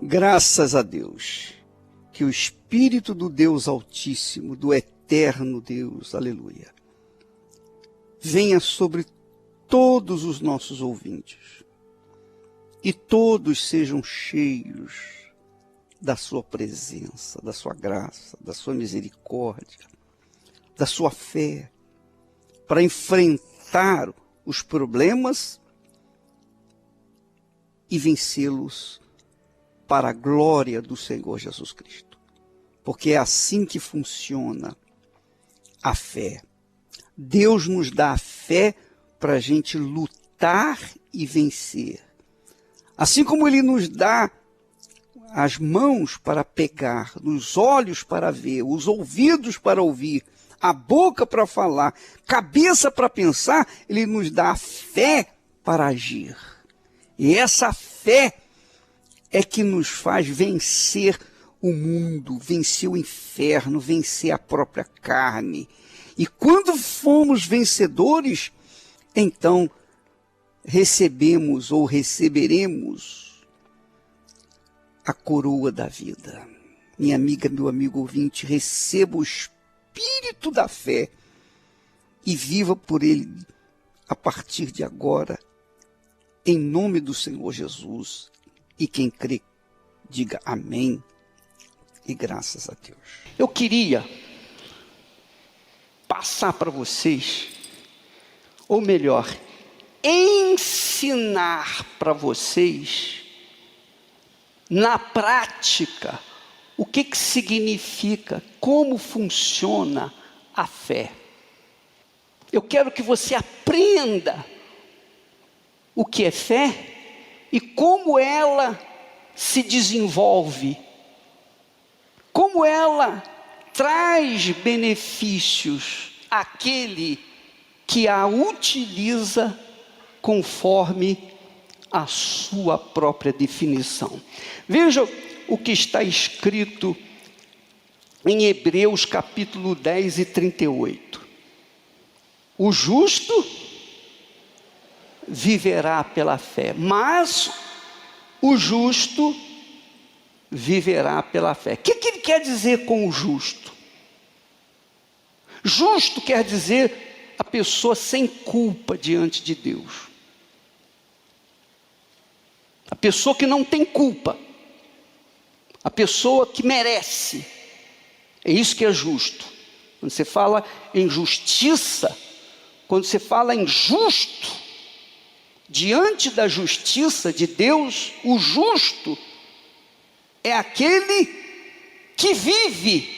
Graças a Deus, que o Espírito do Deus Altíssimo, do Eterno Deus, aleluia, venha sobre todos os nossos ouvintes e todos sejam cheios da sua presença, da sua graça, da sua misericórdia, da sua fé, para enfrentar os problemas e vencê-los para a glória do Senhor Jesus Cristo. Porque é assim que funciona a fé. Deus nos dá a fé para a gente lutar e vencer. Assim como Ele nos dá as mãos para pegar, os olhos para ver, os ouvidos para ouvir, a boca para falar, cabeça para pensar, Ele nos dá a fé para agir. E essa fé é que nos faz vencer o mundo, vencer o inferno, vencer a própria carne. E quando fomos vencedores, então recebemos ou receberemos a coroa da vida. Minha amiga, meu amigo ouvinte, receba o espírito da fé e viva por ele a partir de agora, em nome do Senhor Jesus. E quem crê, diga amém e graças a Deus. Eu queria passar para vocês, ou melhor, ensinar para vocês, na prática, o que significa, como funciona a fé. Eu quero que você aprenda o que é fé e como ela se desenvolve, como ela traz benefícios àquele que a utiliza conforme a sua própria definição. Veja o que está escrito em Hebreus capítulo 10 e 38. O justo viverá pela fé, mas o justo viverá pela fé. O que ele quer dizer com o justo? Justo quer dizer a pessoa sem culpa diante de Deus. A pessoa que não tem culpa. A pessoa que merece. É isso que é justo. Quando você fala em justiça, quando você fala em justo, diante da justiça de Deus, o justo é aquele que vive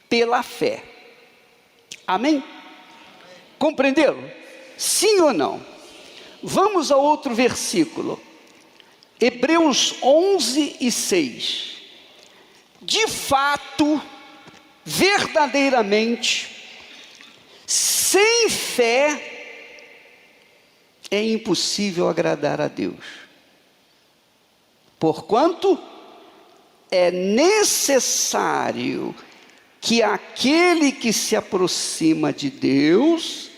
pela fé. Amém? Compreenderam? Sim ou não? Vamos a outro versículo. Hebreus 11 e 6. De fato, verdadeiramente, sem fé, é impossível agradar a Deus. Porquanto é necessário que aquele que se aproxima de Deus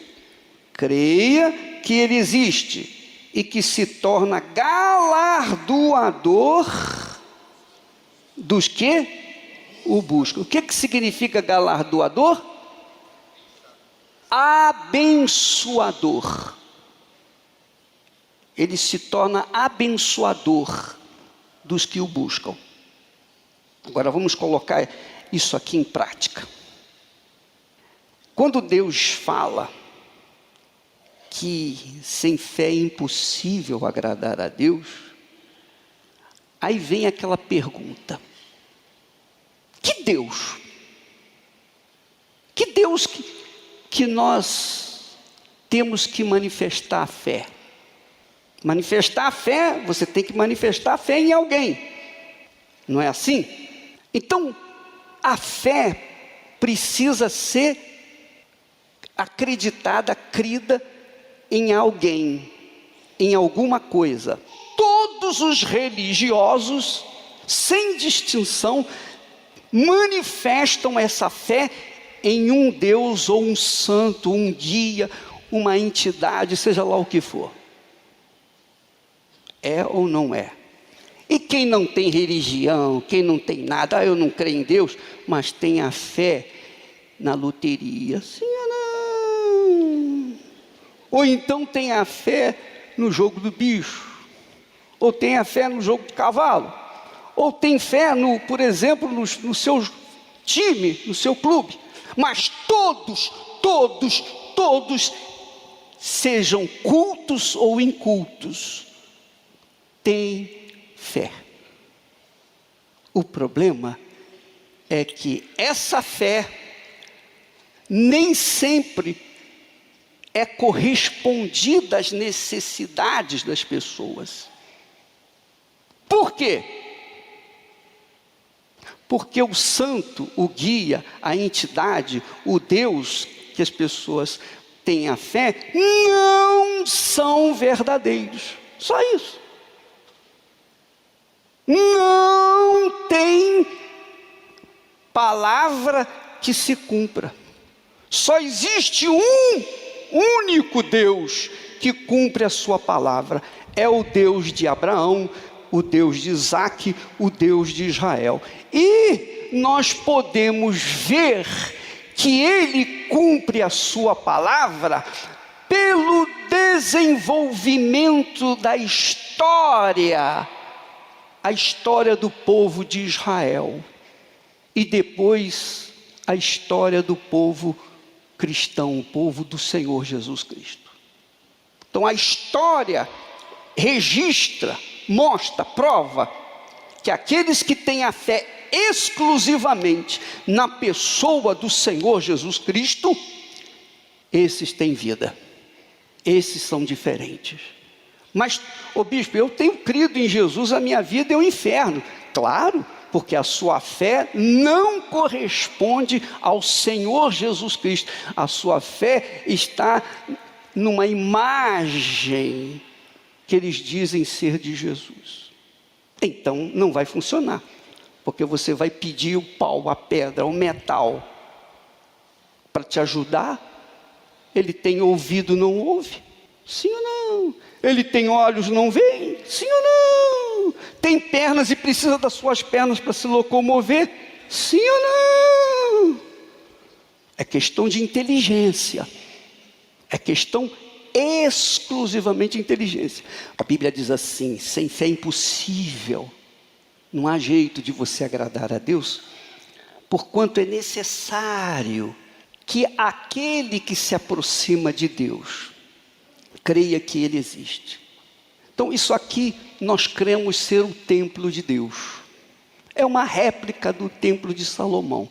creia que Ele existe e que se torna galardoador dos que o buscam. O que significa galardoador? Abençoador. Ele se torna abençoador dos que o buscam. Agora vamos colocar isso aqui em prática. Quando Deus fala que sem fé é impossível agradar a Deus, aí vem aquela pergunta: que Deus? Que Deus que nós temos que manifestar a fé? Manifestar a fé, você tem que manifestar a fé em alguém. Não é assim? Então, a fé precisa ser acreditada, crida em alguém, em alguma coisa. Todos os religiosos, sem distinção, manifestam essa fé em um Deus ou um santo, um guia, uma entidade, seja lá o que for. É ou não é? E quem não tem religião, quem não tem nada, eu não creio em Deus, mas tem a fé na loteria, sim ou não? Ou então tem a fé no jogo do bicho, ou tem a fé no jogo do cavalo, ou tem fé, por exemplo, no seu time, no seu clube. Mas todos, sejam cultos ou incultos, têm fé. O problema é que essa fé nem sempre é correspondida às necessidades das pessoas. Por quê? Porque o santo, o guia, a entidade, o Deus que as pessoas têm a fé, não são verdadeiros. Só isso. Não tem palavra que se cumpra. Só existe um único Deus que cumpre a sua palavra. É o Deus de Abraão, o Deus de Isaque, o Deus de Israel. E nós podemos ver que Ele cumpre a sua palavra pelo desenvolvimento da história, a história do povo de Israel, e depois a história do povo cristão, o povo do Senhor Jesus Cristo. Então a história registra, mostra, prova que aqueles que têm a fé exclusivamente na pessoa do Senhor Jesus Cristo, esses têm vida, esses são diferentes. Mas, bispo, eu tenho crido em Jesus, a minha vida é um inferno. Claro, porque a sua fé não corresponde ao Senhor Jesus Cristo. A sua fé está numa imagem que eles dizem ser de Jesus. Então não vai funcionar, porque você vai pedir o pau, a pedra, o metal para te ajudar. Ele tem ouvido, não ouve? Sim ou não? Ele tem olhos, não vê? Sim ou não? Tem pernas e precisa das suas pernas para se locomover? Sim ou não? É questão de inteligência. É questão exclusivamente de inteligência. A Bíblia diz assim: sem fé é impossível, não há jeito de você agradar a Deus, porquanto é necessário que aquele que se aproxima de Deus creia que Ele existe. Então isso aqui nós cremos ser o templo de Deus. É uma réplica do templo de Salomão,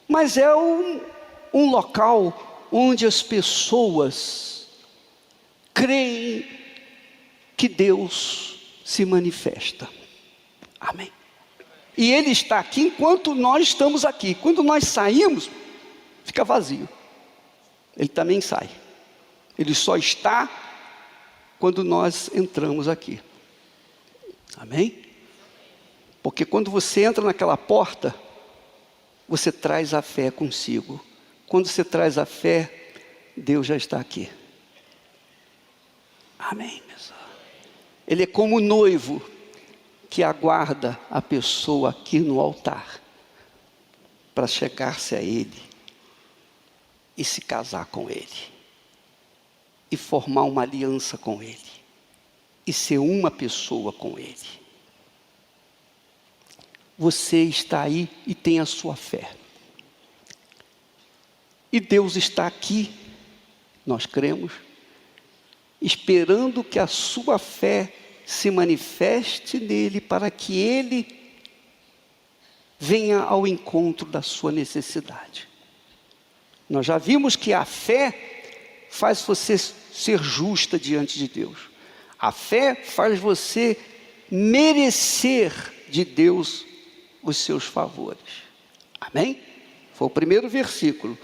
mas é um local onde as pessoas creem que Deus se manifesta. Amém. E Ele está aqui enquanto nós estamos aqui. Quando nós saímos, fica vazio. Ele também sai. Ele só está quando nós entramos aqui. Amém? Porque quando você entra naquela porta, você traz a fé consigo. Quando você traz a fé, Deus já está aqui. Amém, pessoal? Ele é como o noivo que aguarda a pessoa aqui no altar para chegar-se a Ele e se casar com Ele, e formar uma aliança com Ele, e ser uma pessoa com Ele. Você está aí e tem a sua fé. E Deus está aqui, nós cremos, esperando que a sua fé se manifeste nele, para que Ele venha ao encontro da sua necessidade. Nós já vimos que a fé faz você ser justa diante de Deus. A fé faz você merecer de Deus os seus favores. Amém? Foi o primeiro versículo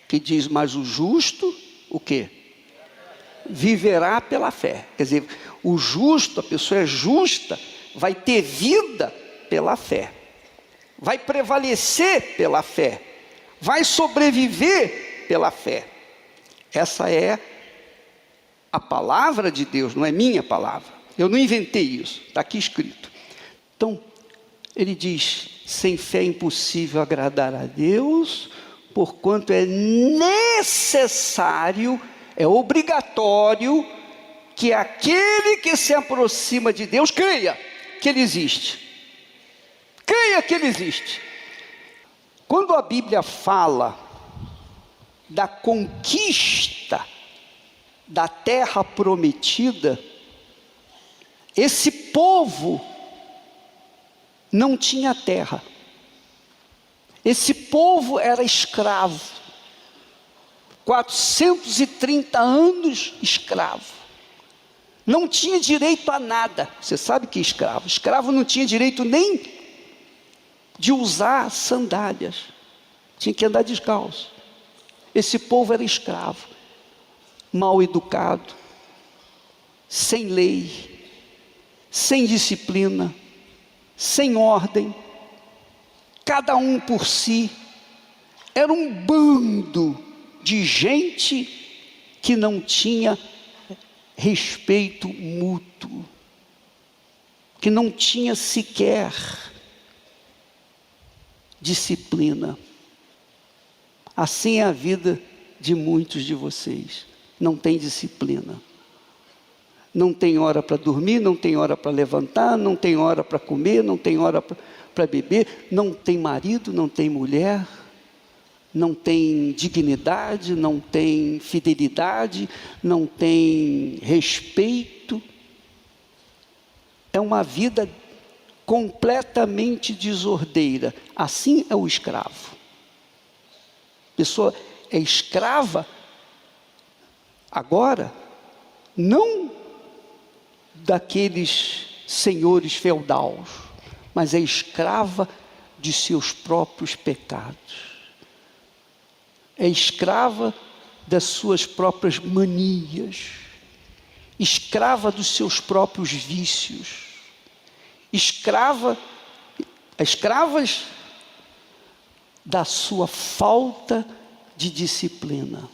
que diz: mas o justo, o quê? Viverá pela fé. Quer dizer, o justo, a pessoa é justa, vai ter vida pela fé, vai prevalecer pela fé, vai sobreviver pela fé. Essa é a palavra de Deus, não é minha palavra, Eu não inventei isso, está aqui escrito. Então, ele diz, sem fé é impossível agradar a Deus, porquanto é necessário, é obrigatório, que aquele que se aproxima de Deus creia que Ele existe. Creia que Ele existe. Quando a Bíblia fala da conquista da terra prometida, esse povo não tinha terra. Esse povo era escravo. 430 anos escravo. Não tinha direito a nada. Você sabe que escravo? Escravo não tinha direito nem de usar sandálias. Tinha que andar descalço. Esse povo era escravo, mal educado, sem lei, sem disciplina, sem ordem, cada um por si. Era um bando de gente que não tinha respeito mútuo, que não tinha sequer disciplina. Assim é a vida de muitos de vocês. Não tem disciplina. Não tem hora para dormir, não tem hora para levantar, não tem hora para comer, não tem hora para beber, não tem marido, não tem mulher, não tem dignidade, não tem fidelidade, não tem respeito. É uma vida completamente desordeira. Assim é o escravo. A pessoa é escrava agora, não daqueles senhores feudais, mas é escrava de seus próprios pecados. É escrava das suas próprias manias, escrava dos seus próprios vícios, escravas da sua falta de disciplina.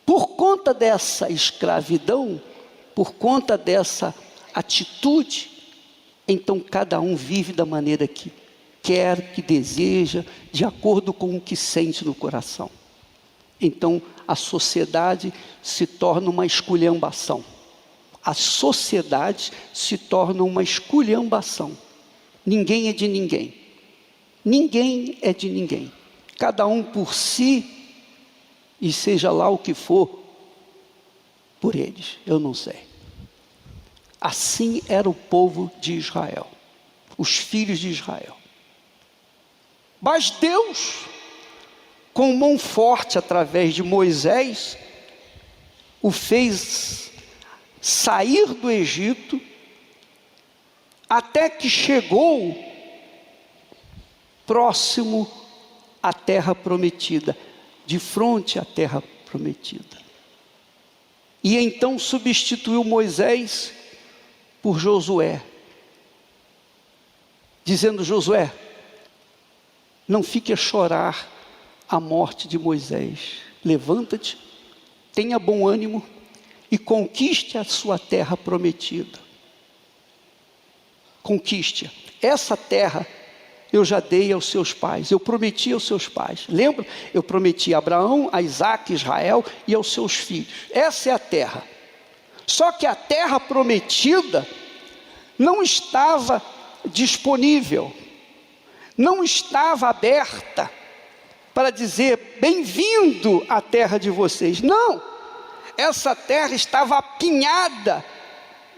Por conta dessa escravidão, por conta dessa atitude, então cada um vive da maneira que quer, que deseja, de acordo com o que sente no coração. Então a sociedade se torna uma esculhambação. A sociedade se torna uma esculhambação. Ninguém é de ninguém. Ninguém é de ninguém. Cada um por si, e seja lá o que for, por eles, eu não sei. Assim era o povo de Israel, os filhos de Israel. Mas Deus, com mão forte através de Moisés, o fez sair do Egito, até que chegou próximo à terra prometida, de frente à terra prometida. E então substituiu Moisés por Josué, dizendo: Josué, não fique a chorar a morte de Moisés. Levanta-te, tenha bom ânimo e conquiste a sua terra prometida. Conquiste. Essa terra eu já dei aos seus pais, eu prometi aos seus pais. Lembra? Eu prometi a Abraão, a Isaque, Israel e aos seus filhos. Essa é a terra. Só que a terra prometida não estava disponível, não estava aberta para dizer: bem-vindo à terra de vocês. Não, essa terra estava apinhada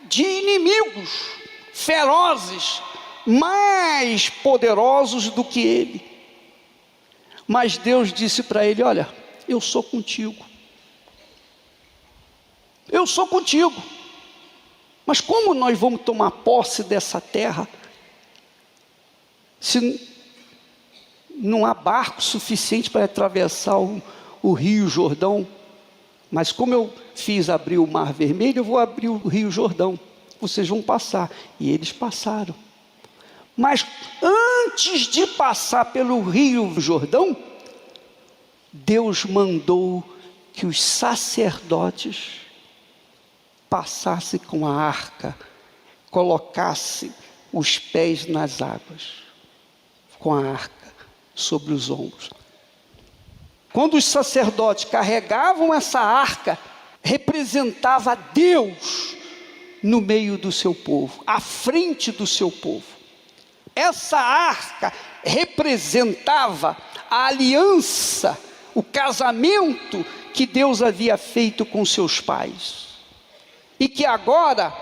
de inimigos ferozes, mais poderosos do que ele. Mas Deus disse para ele: olha, eu sou contigo. Eu sou contigo. Mas como nós vamos tomar posse dessa terra se não há barco suficiente para atravessar o Rio Jordão? Mas como eu fiz abrir o Mar Vermelho, eu vou abrir o Rio Jordão. Vocês vão passar. E eles passaram. Mas antes de passar pelo Rio Jordão, Deus mandou que os sacerdotes passasse com a arca, colocasse os pés nas águas, com a arca sobre os ombros. Quando os sacerdotes carregavam essa arca, representava Deus no meio do seu povo, à frente do seu povo. Essa arca representava a aliança, o casamento que Deus havia feito com seus pais. E que agora,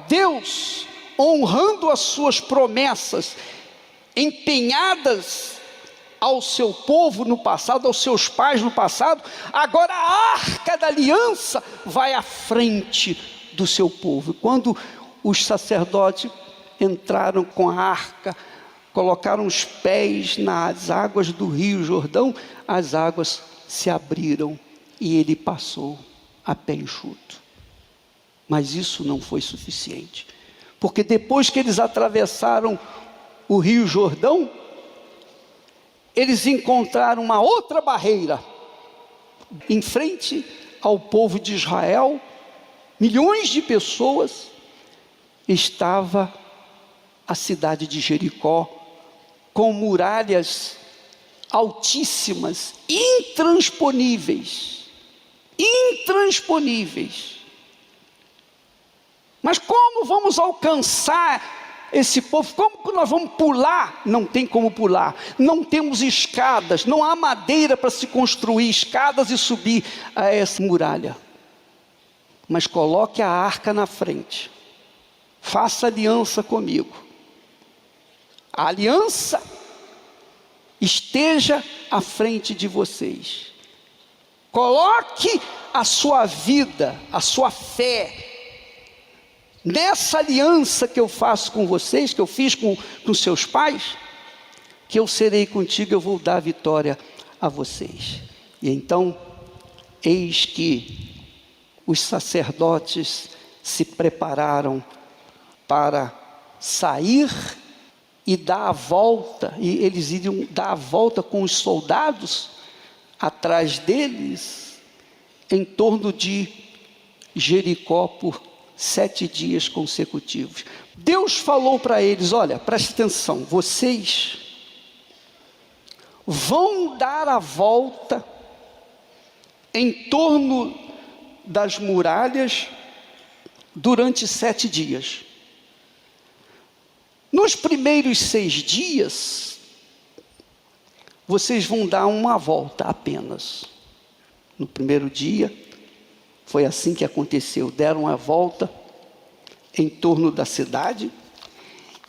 Deus, honrando as suas promessas, empenhadas ao seu povo no passado, aos seus pais no passado, agora a arca da aliança vai à frente do seu povo. Quando os sacerdotes entraram com a arca, colocaram os pés nas águas do rio Jordão, as águas se abriram e ele passou a pé enxuto. Mas isso não foi suficiente, porque depois que eles atravessaram o rio Jordão, eles encontraram uma outra barreira. Em frente ao povo de Israel, milhões de pessoas, estava a cidade de Jericó, com muralhas altíssimas, intransponíveis. Mas como vamos alcançar esse povo? Como que nós vamos pular? Não tem como pular. Não temos escadas, não há madeira para se construir escadas e subir a essa muralha. Mas coloque a arca na frente. Faça aliança comigo. A aliança esteja à frente de vocês. Coloque a sua vida, a sua fé, nessa aliança que eu faço com vocês, que eu fiz com seus pais, que eu serei contigo, eu vou dar vitória a vocês. E então, eis que os sacerdotes se prepararam para sair e dar a volta, e eles iriam dar a volta com os soldados atrás deles, em torno de Jericó por 7 dias consecutivos. Deus falou para eles: olha, preste atenção, vocês vão dar a volta em torno das muralhas durante 7 dias. Nos primeiros 6 dias, vocês vão dar uma volta apenas. No primeiro dia, foi assim que aconteceu. Deram a volta em torno da cidade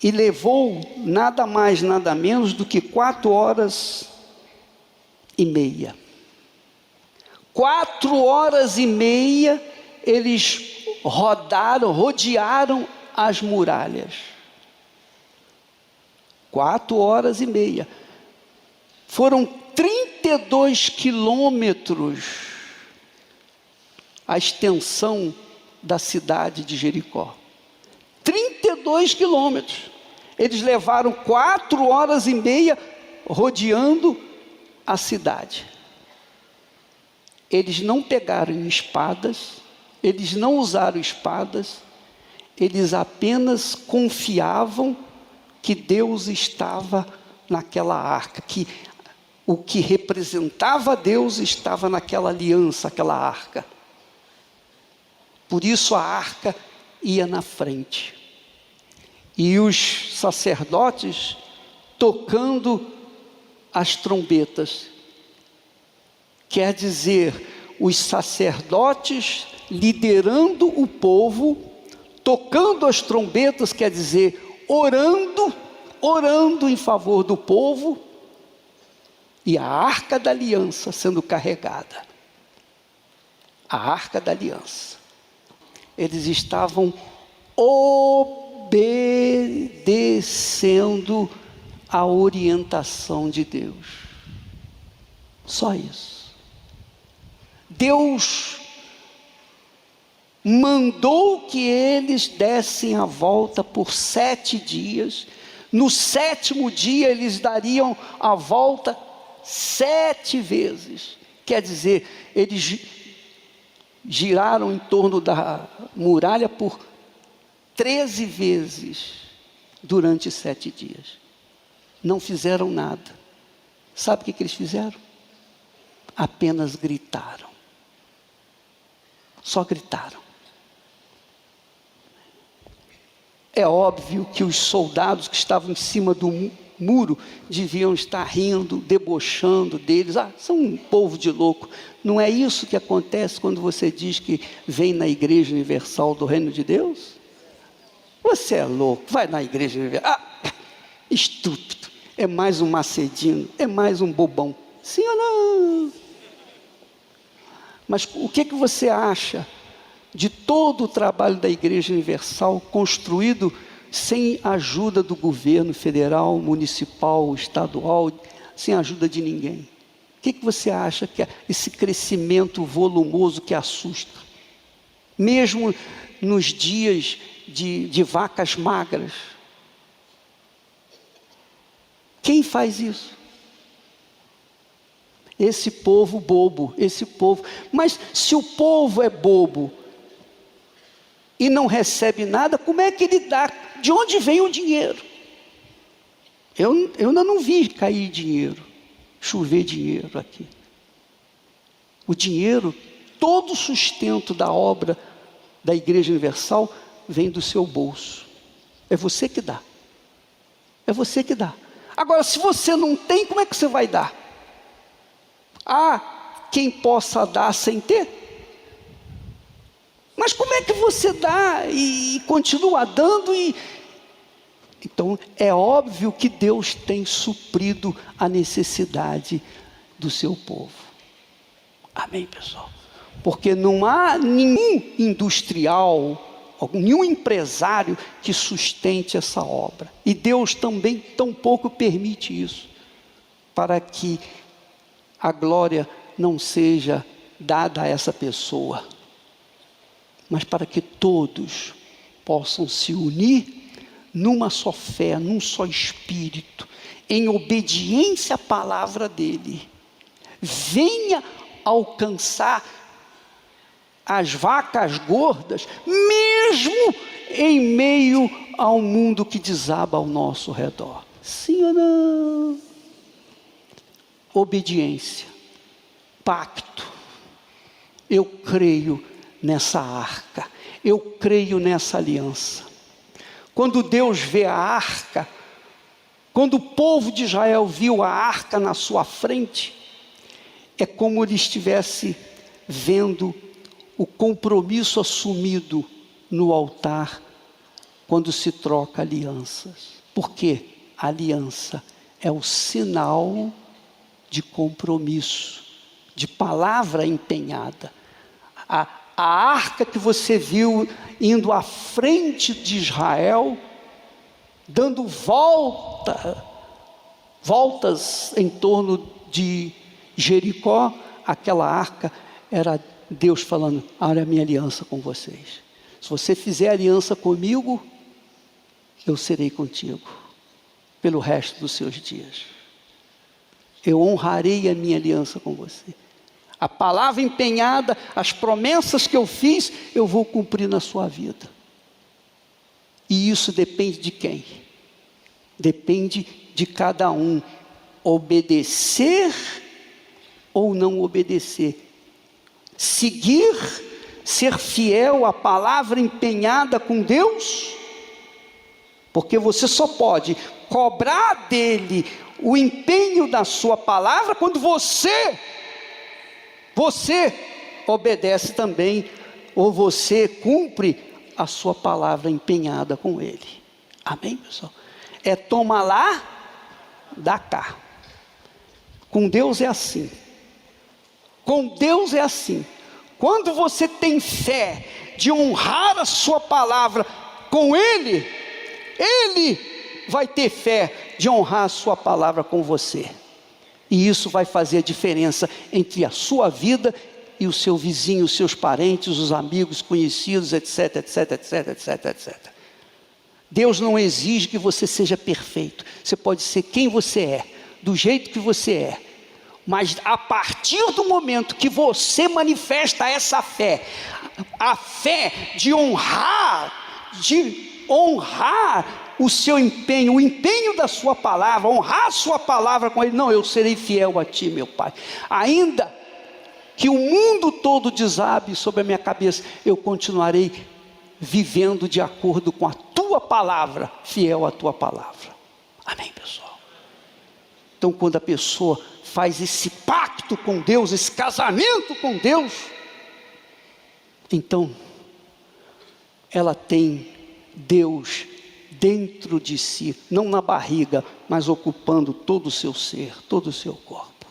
e levou nada mais, nada menos do que 4 horas e meia. 4 horas e meia eles rodearam as muralhas. 4 horas e meia. Foram 32 quilômetros a extensão da cidade de Jericó. 32 quilômetros. Eles levaram 4 horas e meia rodeando a cidade. Eles não pegaram espadas, eles não usaram espadas, eles apenas confiavam que Deus estava naquela arca, que o que representava Deus estava naquela aliança, aquela arca. Por isso a arca ia na frente. E os sacerdotes tocando as trombetas. Quer dizer, os sacerdotes liderando o povo, tocando as trombetas, quer dizer, orando em favor do povo, e a arca da aliança sendo carregada. A arca da aliança. Eles estavam obedecendo a orientação de Deus. Só isso. Deus mandou que eles dessem a volta por 7 dias. No 7º dia eles dariam a volta 7 vezes. Quer dizer, eles giraram em torno da muralha por 13 vezes durante 7 dias. Não fizeram nada. Sabe o que eles fizeram? Apenas gritaram. Só gritaram. É óbvio que os soldados que estavam em cima do muro deviam estar rindo, debochando deles. São um povo de louco. Não é isso que acontece quando você diz que vem na Igreja Universal do Reino de Deus? Você é louco, vai na Igreja Universal. Estúpido. É mais um macedino, é mais um bobão. Sim ou não? Mas o que você acha de todo o trabalho da Igreja Universal construído sem a ajuda do governo federal, municipal, estadual, sem a ajuda de ninguém? O que você acha que é esse crescimento volumoso que assusta? Mesmo nos dias de vacas magras. Quem faz isso? Esse povo bobo, esse povo. Mas se o povo é bobo e não recebe nada, como é que ele dá? De onde vem o dinheiro? Eu ainda não vi cair dinheiro, chover dinheiro aqui. O dinheiro, todo o sustento da obra da Igreja Universal vem do seu bolso. É você que dá. É você que dá. Agora, se você não tem, como é que você vai dar? Quem possa dar sem ter. Mas como é que você dá e continua dando? Então, é óbvio que Deus tem suprido a necessidade do seu povo. Amém, pessoal? Porque não há nenhum industrial, nenhum empresário que sustente essa obra. E Deus também tampouco permite isso, para que a glória não seja dada a essa pessoa, mas para que todos possam se unir numa só fé, num só espírito, em obediência à palavra dele, venha alcançar as vacas gordas, mesmo em meio ao mundo que desaba ao nosso redor. Sim ou não? Obediência, pacto. Eu creio nessa arca, eu creio nessa aliança. Quando Deus vê a arca, quando o povo de Israel viu a arca na sua frente, é como ele estivesse vendo o compromisso assumido no altar, quando se troca alianças. Porque a aliança é o sinal de compromisso, de palavra empenhada. A arca que você viu indo à frente de Israel, dando voltas em torno de Jericó, aquela arca era Deus falando: olha a minha aliança com vocês. Se você fizer aliança comigo, eu serei contigo pelo resto dos seus dias. Eu honrarei a minha aliança com você. A palavra empenhada, as promessas que eu fiz, eu vou cumprir na sua vida. E isso depende de quem? Depende de cada um obedecer ou não obedecer. Seguir, ser fiel à palavra empenhada com Deus, porque você só pode cobrar dele o empenho da sua palavra quando você obedece também, ou você cumpre a sua palavra empenhada com ele. Amém, pessoal? É toma lá, dá cá. Com Deus é assim. Com Deus é assim. Quando você tem fé de honrar a sua palavra com ele, ele vai ter fé de honrar a sua palavra com você. E isso vai fazer a diferença entre a sua vida e o seu vizinho, os seus parentes, os amigos, conhecidos, etc, etc, etc, etc, etc. Deus não exige que você seja perfeito. Você pode ser quem você é, do jeito que você é. Mas a partir do momento que você manifesta essa fé, a fé de honrar o seu empenho, o empenho da sua palavra, honrar a sua palavra com ele. Não, eu serei fiel a ti, meu Pai. Ainda que o mundo todo desabe sobre a minha cabeça, eu continuarei vivendo de acordo com a tua palavra, fiel à tua palavra. Amém, pessoal? Então, quando a pessoa faz esse pacto com Deus, esse casamento com Deus, então ela tem Deus dentro de si, não na barriga, mas ocupando todo o seu ser, todo o seu corpo.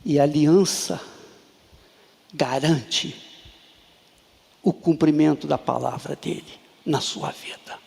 E a aliança garante o cumprimento da palavra dele na sua vida.